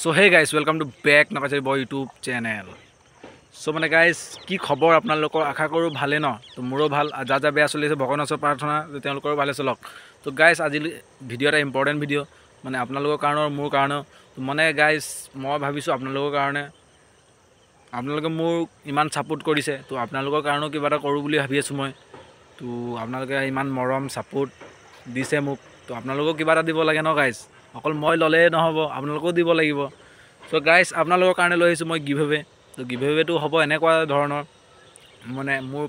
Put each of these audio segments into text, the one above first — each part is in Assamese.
So hey guys, welcome to back Nakachari Boy YouTube channel. So মানে guys কি খবৰ আপোনালোকৰ আশা কৰো ভালে ন তো মোৰো ভাল যা যা বেয়া চলি আছে ভগৱানৰ প্ৰাৰ্থনা যে তেওঁলোকৰ ভালে চলক তো guys আজি ভিডিও এটা ইম্পৰ্টেন্ট ভিডিও মানে আপোনালোকৰ কাৰণে মোৰ কাৰণে তো মানে guys মই ভাবিছো আপোনালোকৰ কাৰণে আপোনালোকে মোৰ ইমান সাপোৰ্ট কৰিছে তো আপোনালোকৰ কাৰণে কিবা এটা কৰো বুলি ভাবি আছো মই তো আপোনালোকে ইমান মৰম সাপোৰ্ট দিছে মোক তো আপোনালোকক কিবা এটা দিব লাগে ন guys অকল মই ললে নহব আপোনালোকও দিব লাগিব সো গাইস আপোনালোকৰ কাৰণে লৈ আহিছো মই গিভঅৱে তো গিভঅৱেটো হ'ব এনেকুৱা ধৰণৰ মানে মোৰ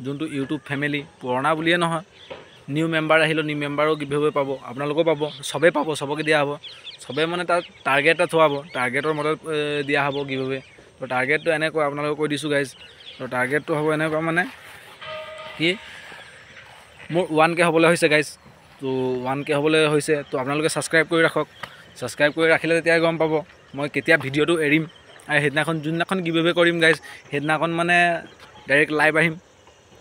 যোনটো ইউটিউব ফ্যামিলি পুৰণা বুলিয়ে নহয় নিউ মেম্বাৰ আহিলো নিউ মেম্বাৰো গিভঅৱে পাব আপোনালোকও পাব সবে পাব সবকে দিয়া হ'ব সবে মানে তাৰ টাৰ্গেট এটা থোৱাব টাৰ্গেটৰ মতে দিয়া হ'ব গিভঅৱে তো টাৰ্গেটটো এনেকুৱা আপোনালোকক কৈ দিছো গাইস তো টাৰ্গেটটো হ'ব এনেকুৱা মানে কি মোৰ 1k হ'বলৈ হৈছে গাইস তো 1k হ'বলৈ হৈছে তো আপোনালোকে সাবস্ক্ৰাইব কৰি ৰাখক সাবস্ক্ৰাইব কৰি ৰাখিলে তেতিয়া গম পাব মই কেতিয়া ভিডিওটো এৰিম আৰু হেদনাখন যোননাখন গিভঅৱে কৰিম গাইস হেদনাখন মানে ডাইৰেক্ট লাইভ আহিম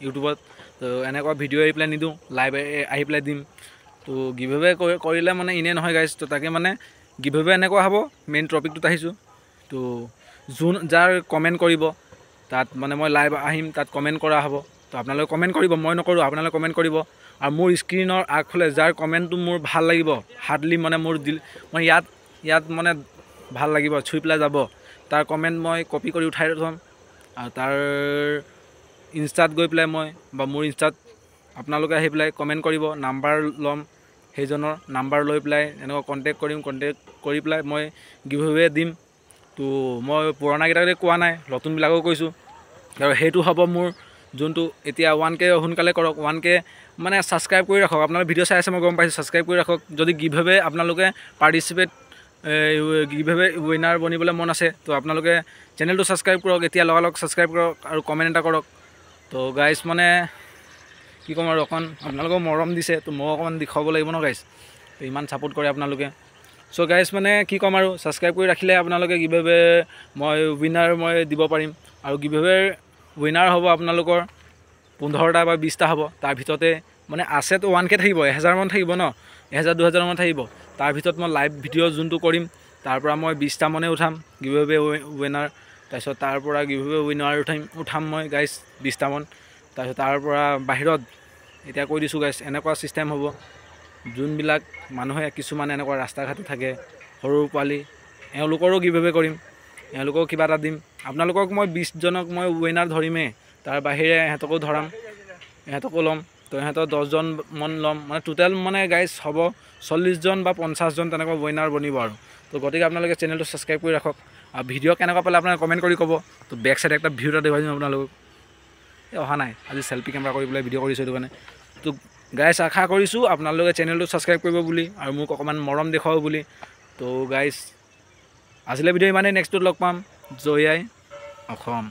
ইউটিউবত তো এনেকুৱা ভিডিও এৰি প্লে নিদু লাইভ আহি প্লে দিম তো গিভঅৱে কৰিলে মানে ইনে নহয় গাইস তো তাকে মানে গিভঅৱে এনেকুৱা হ'ব মেইন টপিকটো আহিছো তো যোন যাৰ কমেন্ট কৰিব তাত মানে মই লাইভ আহিম তাত কমেন্ট কৰা হ'ব তো আপোনালোকে কমেন্ট কৰিব মই নকৰো আপোনালোকে কমেন্ট কৰিব আৰু মোৰ স্ক্ৰিনৰ আগফালে যাৰ কমেন্টটো মোৰ ভাল লাগিব হাৰ্ডলি মানে মোৰ দিল মই ইয়াত মানে ভাল লাগিব ছুইপলা যাব তাৰ কমেন্ট মই কপি কৰি উঠাই থম আৰু তাৰ ইনষ্টাত গৈ প্লে মই বা মোৰ ইনষ্টাত আপোনালোকে আহি প্লে কমেন্ট কৰিব নাম্বাৰ লম হেজনৰ নাম্বাৰ লৈ প্লে এনেকুৱা কন্টাক্ট কৰিম কন্টাক্ট কৰি প্লে মই গিভঅৱে দিম তো মই পুৰণা গিটাৰে কোৱা নাই নতুন বিলাকও কৈছো আৰু হেতু হ'ব মোৰ যোনটো এতিয়া 1k হুনকালে কৰক 1k মানে সাবস্ক্ৰাইব কৰি ৰাখক আপোনালোকে ভিডিও চাই আছে মই গম পাইছো সাবস্ক্ৰাইব কৰি ৰাখক যদি গিভঅৱে আপোনালোকে পাৰ্টিসিপেট গিভঅৱে উইনাৰ বনিবলৈ মন আছে তো আপোনালোকে চেনেলটো সাবস্ক্ৰাইব কৰক এতিয়া লগালক সাবস্ক্ৰাইব কৰক আৰু কমেন্ট এটা কৰক তো গাইস মানে কি কম আৰু অকন আপোনালোকক মৰম দিছে তো মই অকন দেখাব লাগিব ন গাইস তো ইমান সাপোৰ্ট কৰে আপোনালোকে সো গাইস মানে কি কম আৰু সাবস্ক্ৰাইব কৰি ৰাখিলে আপোনালোকে গিভঅৱে মই উইনাৰ মই দিব পাৰিম আৰু গিভঅৱে উইনাৰ হ'ব আপোনালোকৰ 15টা বা 20টা হ'ব তাৰ ভিতৰতে মানে আছে তো 1k থাকিব 1000 মান থাকিব ন 1000 2000 মান থাকিব তাৰ ভিতৰত মই লাইভ ভিডিও যোনটো কৰিম তাৰ পৰা মই 20টা মনে উঠাম গিভঅৱে উইনাৰ তাৰছত তাৰ পৰা গিভঅৱে উইনাৰ উঠাম মই গাইস 20টা মান তাৰছত তাৰ পৰা বাহিৰত এতিয়া কৈ দিছো গাইস এনেকুৱা সিস্টেম হ'ব যোনবিলাক মানুহে কিছুমান এনেকুৱা ৰাস্তা ঘাটে থাকে সৰু পালি এওঁলোকৰো গিভঅৱে কৰিম এওঁলোকক কিবা এটা দিম আপোনালোকক মই 20 জনক মই উইনাৰ ধৰিমে তাৰ বাহিৰে হেতকো ধৰাম হেতকো লম তো হেত 10 জন মন লম মানে টোটাল মানে গাইস হ'ব 40 জন বা 50 জন তেনেকুৱা উইনাৰ বনিব আৰু তো গতিকে আপোনালোকে চেনেলটো সাবস্ক্ৰাইব কৰি ৰাখক আৰু ভিডিও কেনেকুৱা পালে আপোনালোকে কমেন্ট কৰি ক'ব তো বেক সাইড একটা ভিউ এটা দেখাই দিম আপোনালোকক অহা নাই আজি সেলফি কেমেৰা কৰি পেলাই ভিডিও কৰিছো মানে তো গাইস আশা কৰিছো আপোনালোকে চেনেলটো সাবস্ক্ৰাইব কৰিব বুলি আৰু মোক অকমান মৰম দেখাও বুলি তো গাইস আজিলে ভিডিও ইমানে নেক্সটত লগ পাম জয় আই অসম।